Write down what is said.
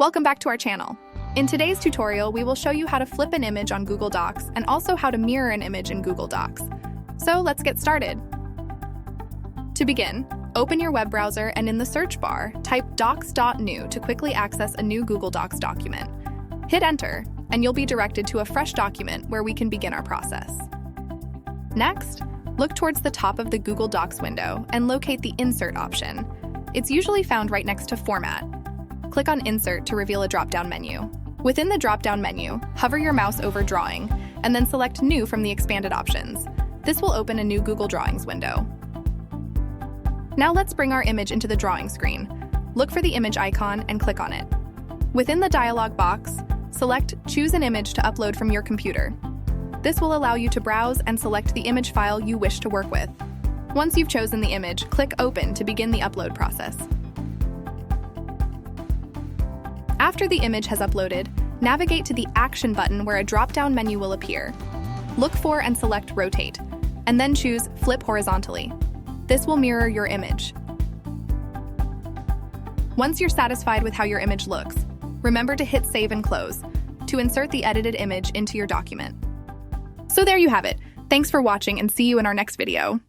Welcome back to our channel. In today's tutorial, we will show you how to flip an image on Google Docs and also how to mirror an image in Google Docs. So let's get started. To begin, open your web browser and in the search bar, type docs.new to quickly access a new Google Docs document. Hit enter, and you'll be directed to a fresh document where we can begin our process. Next, look towards the top of the Google Docs window and locate the Insert option. It's usually found right next to Format. Click on Insert to reveal a drop-down menu. Within the drop-down menu, hover your mouse over Drawing, and then select New from the expanded options. This will open a new Google Drawings window. Now let's bring our image into the drawing screen. Look for the image icon and click on it. Within the dialog box, select Choose an image to upload from your computer. This will allow you to browse and select the image file you wish to work with. Once you've chosen the image, click Open to begin the upload process. After the image has uploaded, navigate to the Action button where a drop-down menu will appear. Look for and select Rotate, and then choose Flip Horizontally. This will mirror your image. Once you're satisfied with how your image looks, remember to hit Save and Close to insert the edited image into your document. So there you have it. Thanks for watching and see you in our next video.